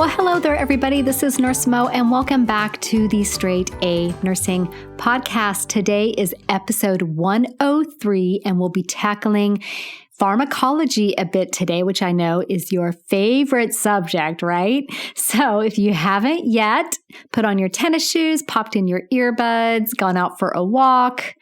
Well, hello there, everybody. This is Nurse Mo, and welcome back to the Straight A Nursing Podcast. Today is episode 103, and we'll be tackling pharmacology a bit today, which I know is your favorite subject, right? So if you haven't yet, put on your tennis shoes, popped in your earbuds, gone out for a walk,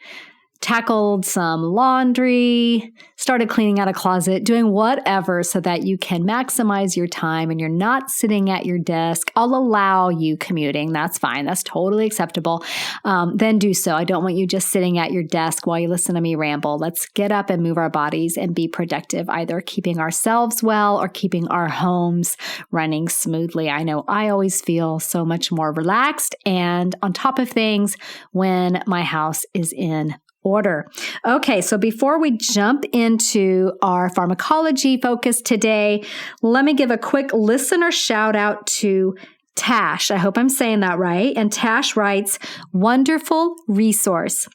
tackled some laundry, started cleaning out a closet, doing whatever so that you can maximize your time and you're not sitting at your desk. I'll allow you commuting. That's fine. That's totally acceptable. Then do so. I don't want you just sitting at your desk while you listen to me ramble. Let's get up and move our bodies and be productive, either keeping ourselves well or keeping our homes running smoothly. I know I always feel so much more relaxed and on top of things when my house is in order. Okay, so before we jump into our pharmacology focus today, let me give a quick listener shout out to Tash. I hope I'm saying that right. And Tash writes, "Wonderful resource.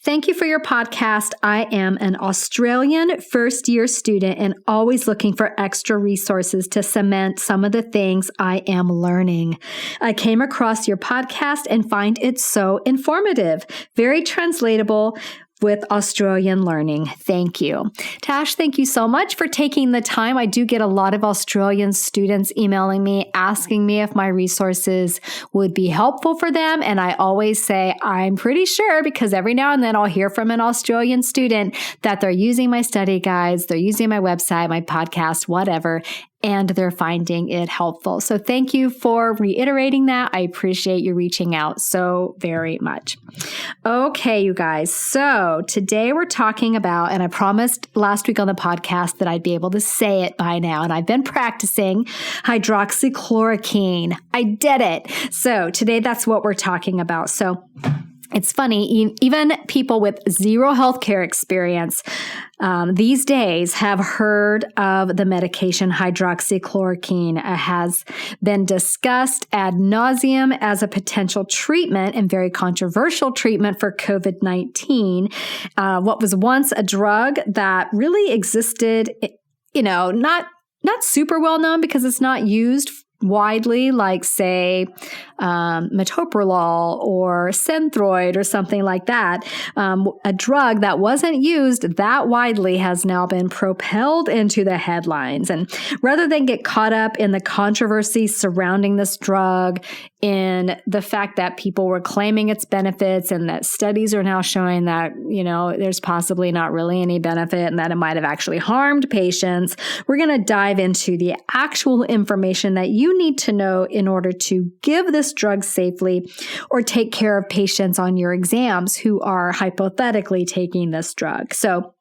Thank you for your podcast. I am an Australian first-year student and always looking for extra resources to cement some of the things I am learning. I came across your podcast and find it so informative, very translatable with Australian learning. Thank you." Tash, thank you so much for taking the time. I do get a lot of Australian students emailing me, asking me if my resources would be helpful for them. And I always say, I'm pretty sure, because every now and then I'll hear from an Australian student that they're using my study guides, they're using my website, my podcast, whatever, and they're finding it helpful. So thank you for reiterating that. I appreciate you reaching out so very much. Okay, you guys. So today we're talking about, and I promised last week on the podcast that I'd be able to say it by now, and I've been practicing, hydroxychloroquine. I did it. So today that's what we're talking about. So it's funny, even people with zero healthcare experience these days have heard of the medication hydroxychloroquine. It has been discussed ad nauseum as a potential treatment and very controversial treatment for COVID-19. What was once a drug that really existed, not super well known because it's not used widely, like say metoprolol or Synthroid or something like that. A drug that wasn't used that widely has now been propelled into the headlines. And rather than get caught up in the controversy surrounding this drug, in the fact that people were claiming its benefits and that studies are now showing that, there's possibly not really any benefit and that it might have actually harmed patients, we're going to dive into the actual information that you need to know in order to give this drug safely or take care of patients on your exams who are hypothetically taking this drug. So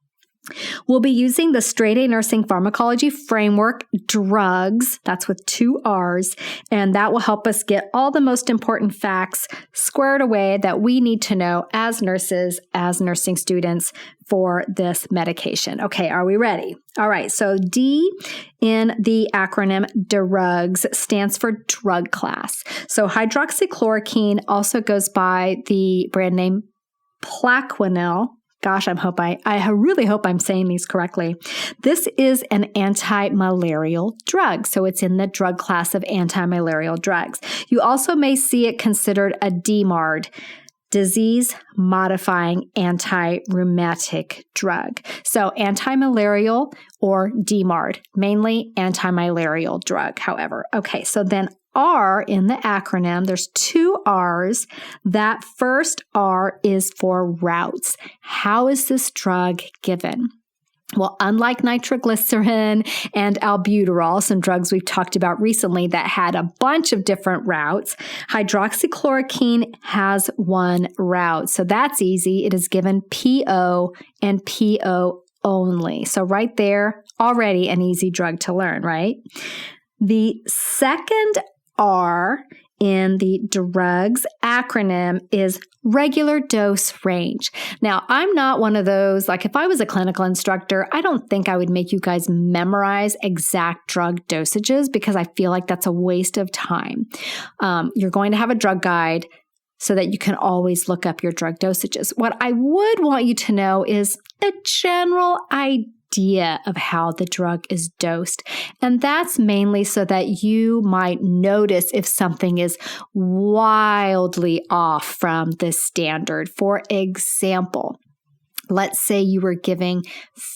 we'll be using the Straight A Nursing Pharmacology Framework, DRRUGS, that's with 2 R's, and that will help us get all the most important facts squared away that we need to know as nurses, as nursing students for this medication. Okay, are we ready? All right, so D in the acronym DRRUGS stands for drug class. So hydroxychloroquine also goes by the brand name Plaquenil. Gosh, I really hope I'm saying these correctly. This is an anti-malarial drug, so it's in the drug class of anti-malarial drugs. You also may see it considered a DMARD, disease-modifying anti-rheumatic drug. So anti-malarial or DMARD, mainly anti-malarial drug, however. Okay, so then R in the acronym, there's 2 R's. That first R is for routes. How is this drug given? Well, unlike nitroglycerin and albuterol, some drugs we've talked about recently that had a bunch of different routes, hydroxychloroquine has one route. So that's easy. It is given PO and PO only. So right there, already an easy drug to learn, right? The second R in the DRRUGS acronym is regular dose range. Now, I'm not one of those, like if I was a clinical instructor, I don't think I would make you guys memorize exact drug dosages because I feel like that's a waste of time. You're going to have a drug guide so that you can always look up your drug dosages. What I would want you to know is a general idea idea of how the drug is dosed. And that's mainly so that you might notice if something is wildly off from the standard. For example, let's say you were giving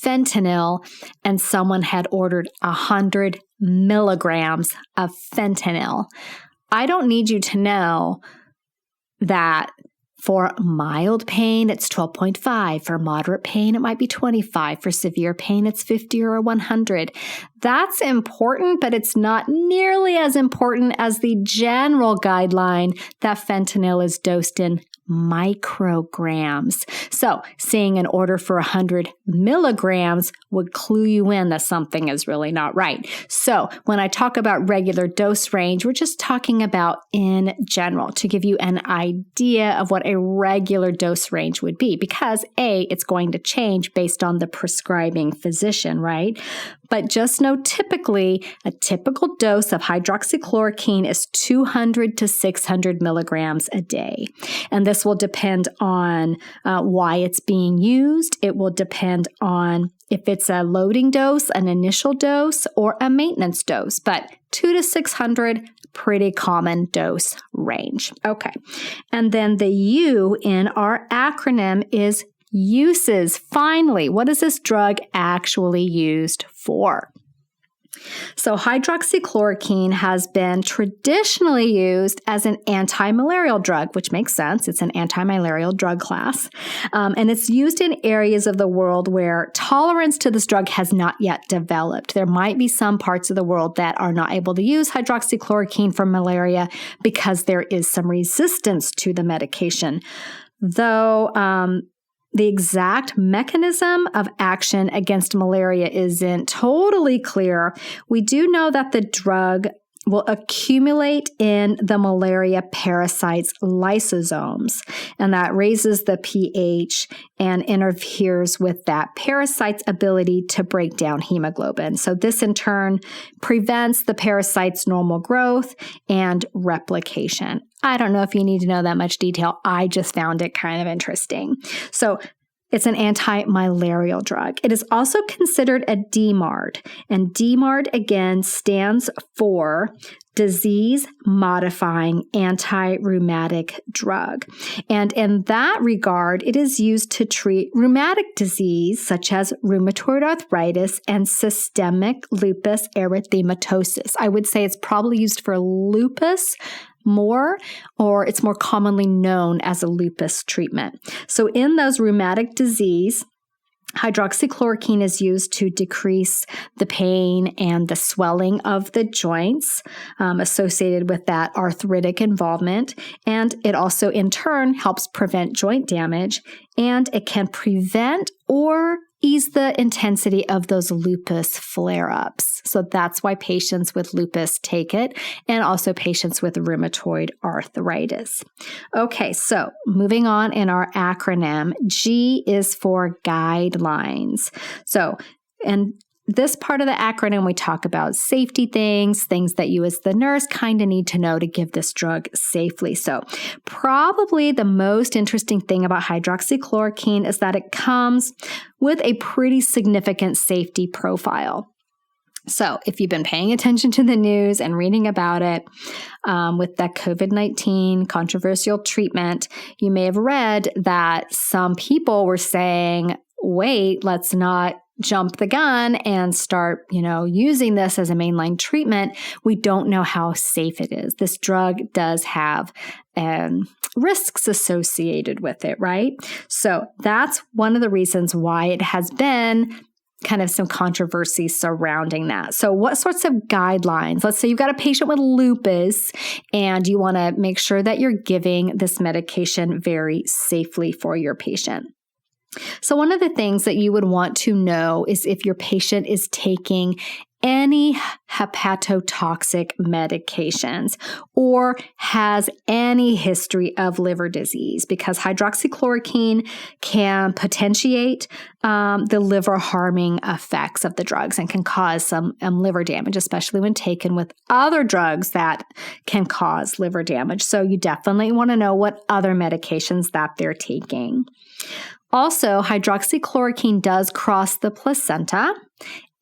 fentanyl and someone had ordered 100 milligrams of fentanyl. I don't need you to know that for mild pain, it's 12.5. For moderate pain, it might be 25. For severe pain, it's 50 or 100. That's important, but it's not nearly as important as the general guideline that fentanyl is dosed in micrograms. So seeing an order for 100 milligrams would clue you in that something is really not right. So when I talk about regular dose range, we're just talking about in general to give you an idea of what a regular dose range would be, because it's going to change based on the prescribing physician, right? But just know typically a typical dose of hydroxychloroquine is 200 to 600 milligrams a day. And this will depend on why it's being used. It will depend on if it's a loading dose, an initial dose, or a maintenance dose. But 200 to 600, pretty common dose range. Okay. And then the U in our acronym is uses. Finally, what is this drug actually used for? So hydroxychloroquine has been traditionally used as an anti-malarial drug, which makes sense. It's an anti-malarial drug class. And it's used in areas of the world where tolerance to this drug has not yet developed. There might be some parts of the world that are not able to use hydroxychloroquine for malaria because there is some resistance to the medication. Though, the exact mechanism of action against malaria isn't totally clear. We do know that the drug will accumulate in the malaria parasite's lysosomes, and that raises the pH and interferes with that parasite's ability to break down hemoglobin. So this in turn prevents the parasite's normal growth and replication. I don't know if you need to know that much detail. I just found it kind of interesting. So it's an anti-malarial drug. It is also considered a DMARD, and DMARD again stands for disease-modifying anti-rheumatic drug. And in that regard, it is used to treat rheumatic disease such as rheumatoid arthritis and systemic lupus erythematosus. I would say it's probably used for lupus more, or it's more commonly known as a lupus treatment. So in those rheumatic disease, hydroxychloroquine is used to decrease the pain and the swelling of the joints associated with that arthritic involvement. And it also, in turn, helps prevent joint damage, and it can prevent or ease the intensity of those lupus flare-ups. So that's why patients with lupus take it, and also patients with rheumatoid arthritis. Okay, so moving on in our acronym, G is for guidelines. So, and this part of the acronym, we talk about safety things that you as the nurse kind of need to know to give this drug safely. So probably the most interesting thing about hydroxychloroquine is that it comes with a pretty significant safety profile. So if you've been paying attention to the news and reading about it with that COVID-19 controversial treatment, you may have read that some people were saying, wait, let's not jump the gun and start, using this as a mainline treatment. We don't know how safe it is. This drug does have risks associated with it, right? So that's one of the reasons why it has been kind of some controversy surrounding that. So what sorts of guidelines? Let's say you've got a patient with lupus and you want to make sure that you're giving this medication very safely for your patient. So one of the things that you would want to know is if your patient is taking any hepatotoxic medications or has any history of liver disease, because hydroxychloroquine can potentiate the liver harming effects of the drugs and can cause some liver damage, especially when taken with other drugs that can cause liver damage. So you definitely want to know what other medications that they're taking. Also, hydroxychloroquine does cross the placenta,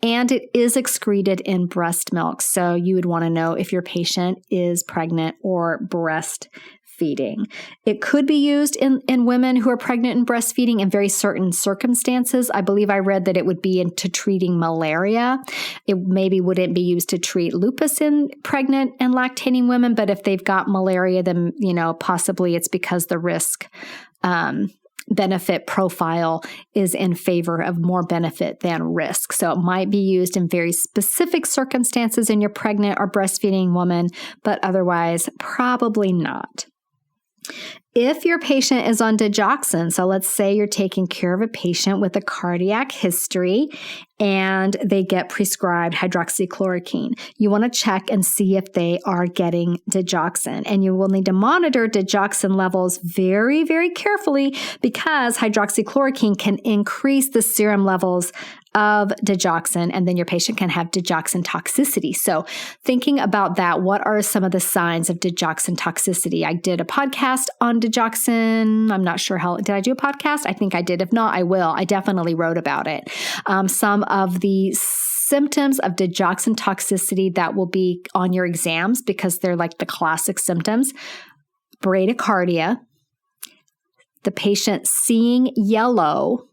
and it is excreted in breast milk. So you would want to know if your patient is pregnant or breastfeeding. It could be used in women who are pregnant and breastfeeding in very certain circumstances. I believe I read that it would be into treating malaria. It maybe wouldn't be used to treat lupus in pregnant and lactating women, but if they've got malaria, then, possibly it's because the risk benefit profile is in favor of more benefit than risk. So it might be used in very specific circumstances in your pregnant or breastfeeding woman, but otherwise probably not. If your patient is on digoxin, so let's say you're taking care of a patient with a cardiac history and they get prescribed hydroxychloroquine, you want to check and see if they are getting digoxin. And you will need to monitor digoxin levels very, very carefully, because hydroxychloroquine can increase the serum levels of digoxin, and then your patient can have digoxin toxicity. So thinking about that, what are some of the signs of digoxin toxicity? I did a podcast on digoxin. I'm not sure did I do a podcast? I think I did. If not, I will. I definitely wrote about it. Some of the symptoms of digoxin toxicity that will be on your exams, because they're like the classic symptoms: bradycardia, the patient seeing yellow,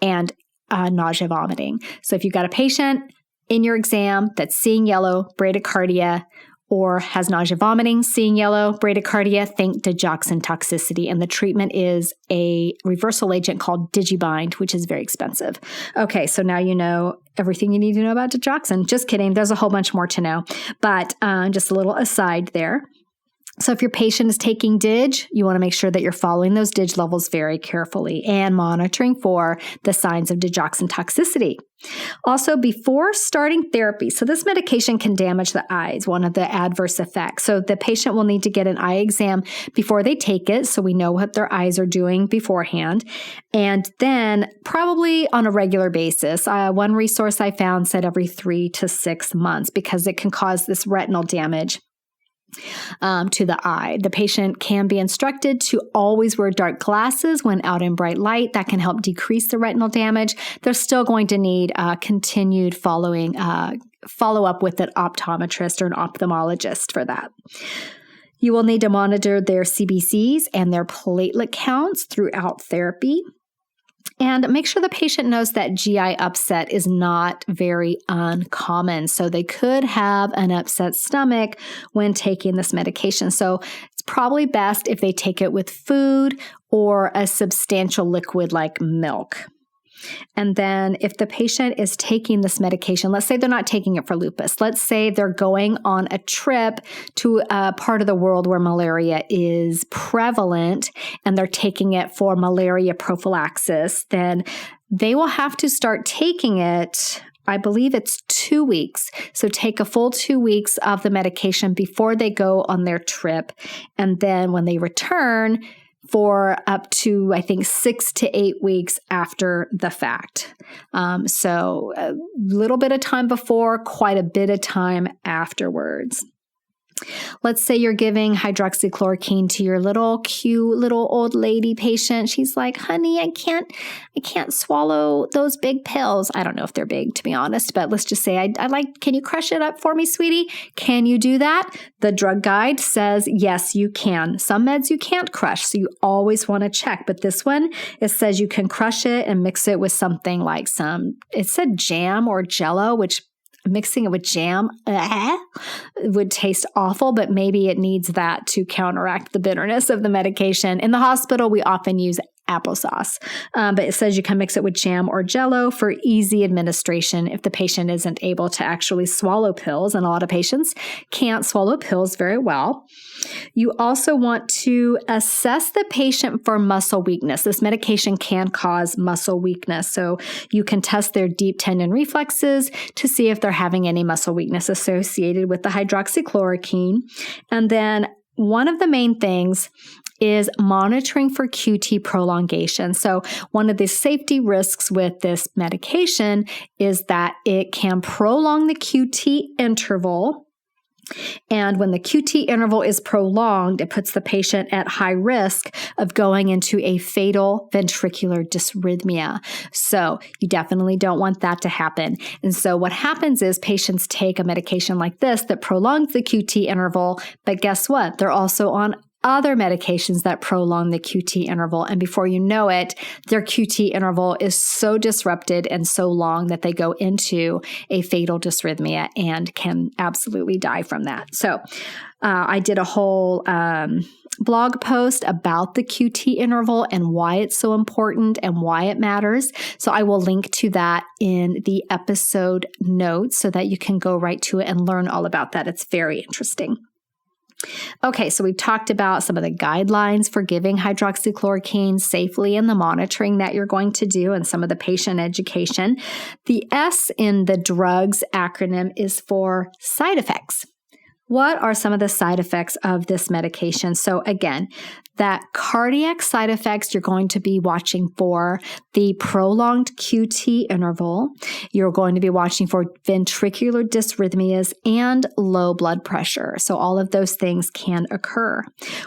and nausea, vomiting. So if you've got a patient in your exam that's seeing yellow, bradycardia, or has nausea, vomiting, seeing yellow, bradycardia, think digoxin toxicity. And the treatment is a reversal agent called Digibind, which is very expensive. Okay, so now you know everything you need to know about digoxin. Just kidding. There's a whole bunch more to know. But just a little aside there. So if your patient is taking DIG, you want to make sure that you're following those DIG levels very carefully and monitoring for the signs of digoxin toxicity. Also, before starting therapy, so this medication can damage the eyes, one of the adverse effects. So the patient will need to get an eye exam before they take it, so we know what their eyes are doing beforehand. And then probably on a regular basis. One resource I found said every 3 to 6 months, because it can cause this retinal damage to the eye. The patient can be instructed to always wear dark glasses when out in bright light. That can help decrease the retinal damage. They're still going to need continued follow-up with an optometrist or an ophthalmologist for that. You will need to monitor their CBCs and their platelet counts throughout therapy. And make sure the patient knows that GI upset is not very uncommon. So they could have an upset stomach when taking this medication. So it's probably best if they take it with food or a substantial liquid like milk. And then if the patient is taking this medication, let's say they're not taking it for lupus. Let's say they're going on a trip to a part of the world where malaria is prevalent and they're taking it for malaria prophylaxis, then they will have to start taking it. I believe it's 2 weeks. So take a full 2 weeks of the medication before they go on their trip. And then when they return, for up to, I think, 6 to 8 weeks after the fact. So a little bit of time before, quite a bit of time afterwards. Let's say you're giving hydroxychloroquine to your little cute little old lady patient. She's like, honey, I can't swallow those big pills. I don't know if they're big, to be honest, but let's just say can you crush it up for me, sweetie? Can you do that? The drug guide says, yes, you can. Some meds you can't crush, so you always want to check. But this one, it says you can crush it and mix it with something like it said jam or Jello, which mixing it with jam would taste awful, but maybe it needs that to counteract the bitterness of the medication. In the hospital, we often use applesauce. But it says you can mix it with jam or Jell-O for easy administration if the patient isn't able to actually swallow pills. And a lot of patients can't swallow pills very well. You also want to assess the patient for muscle weakness. This medication can cause muscle weakness. So you can test their deep tendon reflexes to see if they're having any muscle weakness associated with the hydroxychloroquine. And then one of the main things is monitoring for QT prolongation. So one of the safety risks with this medication is that it can prolong the QT interval. And when the QT interval is prolonged, it puts the patient at high risk of going into a fatal ventricular dysrhythmia. So you definitely don't want that to happen. And so what happens is patients take a medication like this that prolongs the QT interval, but guess what? They're also on other medications that prolong the QT interval. And before you know it, their QT interval is so disrupted and so long that they go into a fatal dysrhythmia and can absolutely die from that. So I did a whole blog post about the QT interval and why it's so important and why it matters. So I will link to that in the episode notes so that you can go right to it and learn all about that. It's very interesting. Okay, so we've talked about some of the guidelines for giving hydroxychloroquine safely and the monitoring that you're going to do and some of the patient education. The S in the DRRUGS acronym is for side effects. What are some of the side effects of this medication? So again, that cardiac side effects you're going to be watching for, the prolonged QT interval, you're going to be watching for ventricular dysrhythmias and low blood pressure. So all of those things can occur.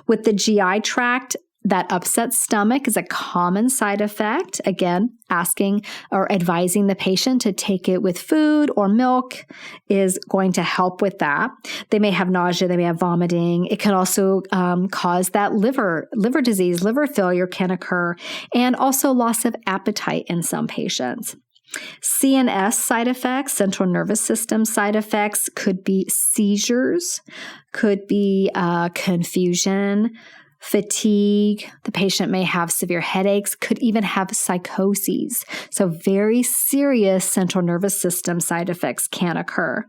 With the GI tract, that upset stomach is a common side effect. Again, asking or advising the patient to take it with food or milk is going to help with that. They may have nausea, they may have vomiting. It can also cause that liver disease, liver failure can occur, and also loss of appetite in some patients. CNS side effects, central nervous system side effects could be seizures, could be confusion, fatigue. The patient may have severe headaches, could even have psychoses. So very serious central nervous system side effects can occur.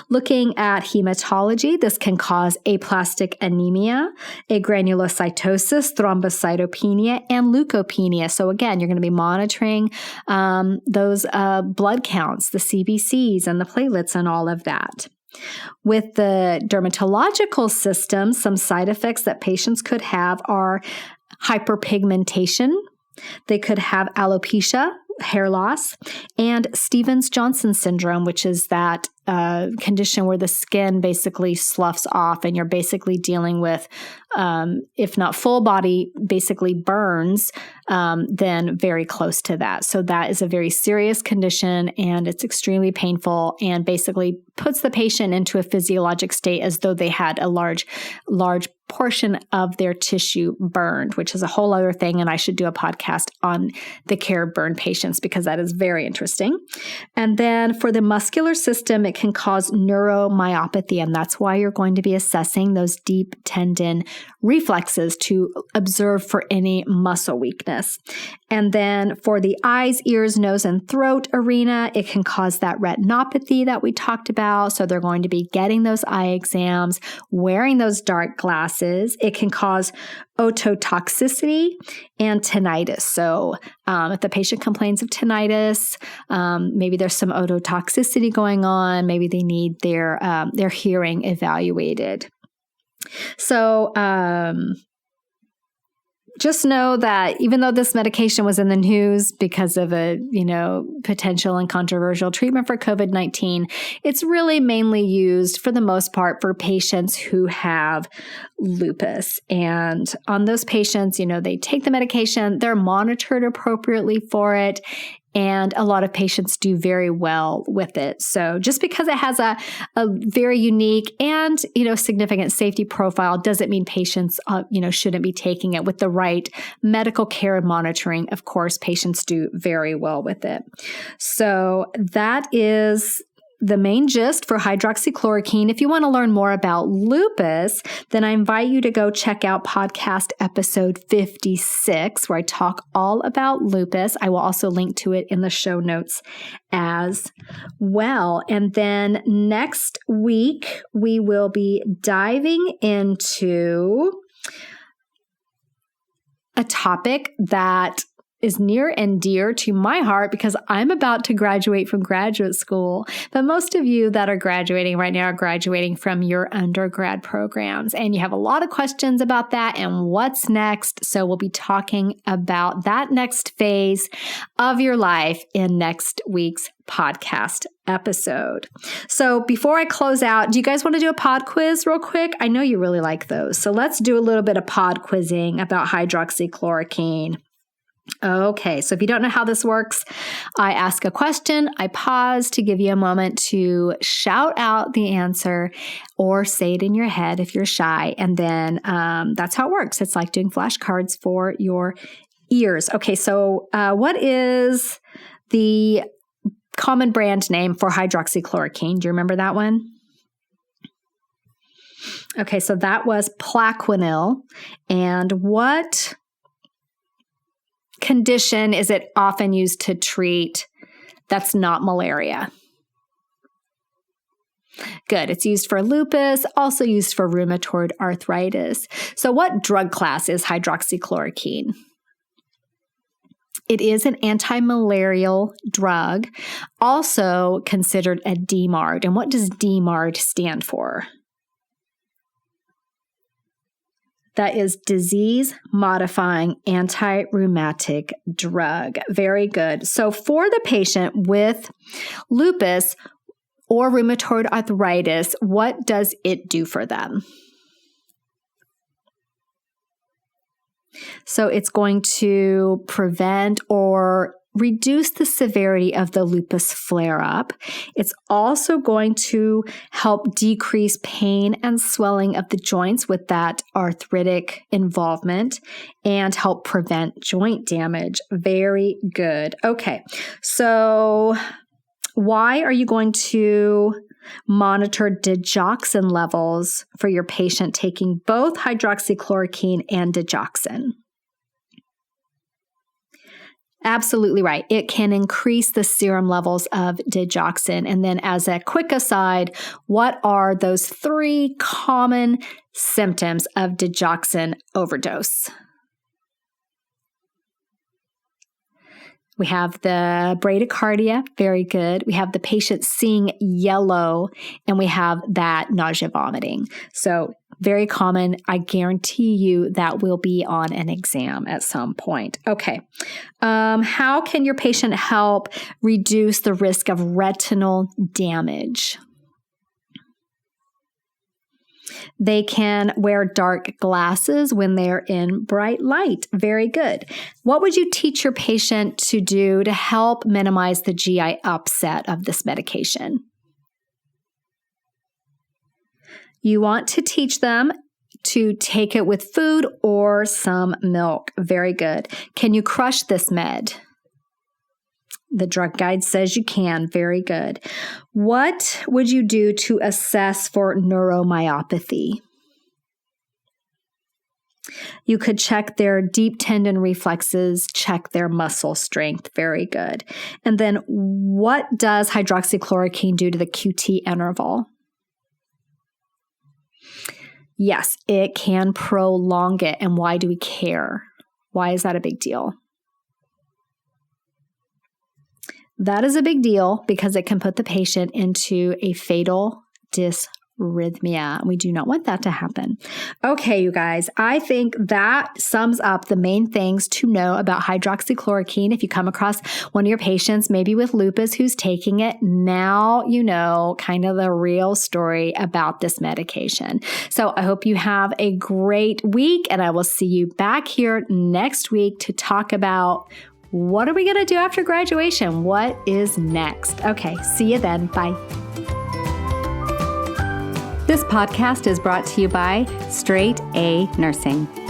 Looking at hematology, this can cause aplastic anemia, agranulocytosis, thrombocytopenia, and leukopenia. So again, you're going to be monitoring those blood counts, the CBCs and the platelets and all of that. With the dermatological system, some side effects that patients could have are hyperpigmentation. They could have alopecia, hair loss, and Stevens-Johnson syndrome, which is that condition where the skin basically sloughs off and you're basically dealing with, if not full body, basically burns, then very close to that. So that is a very serious condition and it's extremely painful and basically puts the patient into a physiologic state as though they had a large portion of their tissue burned, which is a whole other thing. And I should do a podcast on the care of burn patients because that is very interesting. And then for the muscular system, it can cause neuromyopathy. And that's why you're going to be assessing those deep tendon reflexes to observe for any muscle weakness. And then for the eyes, ears, nose, and throat arena, it can cause that retinopathy that we talked about. So they're going to be getting those eye exams, wearing those dark glasses. It can cause ototoxicity and tinnitus. So if the patient complains of tinnitus, maybe there's some ototoxicity going on. Maybe they need their hearing evaluated. So just know that even though this medication was in the news because of a, potential and controversial treatment for COVID-19, it's really mainly used for the most part for patients who have lupus. And on those patients, they take the medication, they're monitored appropriately for it. And a lot of patients do very well with it. So just because it has a very unique and, significant safety profile doesn't mean patients, shouldn't be taking it with the right medical care and monitoring. Of course, patients do very well with it. So that is the main gist for hydroxychloroquine. If you want to learn more about lupus, then I invite you to go check out podcast episode 56, where I talk all about lupus. I will also link to it in the show notes as well. And then next week, we will be diving into a topic that is near and dear to my heart because I'm about to graduate from graduate school. But most of you that are graduating right now are graduating from your undergrad programs. And you have a lot of questions about that and what's next. So we'll be talking about that next phase of your life in next week's podcast episode. So before I close out, do you guys want to do a pod quiz real quick? I know you really like those. So let's do a little bit of pod quizzing about hydroxychloroquine. Okay, so if you don't know how this works, I ask a question, I pause to give you a moment to shout out the answer or say it in your head if you're shy, and then that's how it works. It's like doing flashcards for your ears. Okay, so what is the common brand name for hydroxychloroquine? Do you remember that one? Okay, so that was Plaquenil. And what condition is it often used to treat that's not malaria? Good. It's used for lupus, also used for rheumatoid arthritis. So what drug class is hydroxychloroquine? It is an anti-malarial drug, also considered a DMARD. And what does DMARD stand for? That is disease-modifying anti-rheumatic drug. Very good. So for the patient with lupus or rheumatoid arthritis, what does it do for them? So it's going to prevent or reduce the severity of the lupus flare-up. It's also going to help decrease pain and swelling of the joints with that arthritic involvement and help prevent joint damage. Very good. Okay, so why are you going to monitor digoxin levels for your patient taking both hydroxychloroquine and digoxin? Absolutely right. It can increase the serum levels of digoxin. And then as a quick aside, what are those 3 common symptoms of digoxin overdose? We have the bradycardia, very good. We have the patient seeing yellow, and we have that nausea vomiting. So very common. I guarantee you that will be on an exam at some point. Okay. How can your patient help reduce the risk of retinal damage? They can wear dark glasses when they're in bright light. Very good. What would you teach your patient to do to help minimize the GI upset of this medication? You want to teach them to take it with food or some milk. Very good. Can you crush this med? The drug guide says you can. Very good. What would you do to assess for neuromyopathy? You could check their deep tendon reflexes, check their muscle strength. Very good. And then what does hydroxychloroquine do to the QT interval? Yes, it can prolong it. And why do we care? Why is that a big deal? That is a big deal because it can put the patient into a fatal dysrhythmia. We do not want that to happen. Okay, you guys, I think that sums up the main things to know about hydroxychloroquine. If you come across one of your patients, maybe with lupus, who's taking it, now you know kind of the real story about this medication. So I hope you have a great week, and I will see you back here next week to talk about what are we going to do after graduation? What is next? Okay, see you then. Bye. This podcast is brought to you by Straight A Nursing.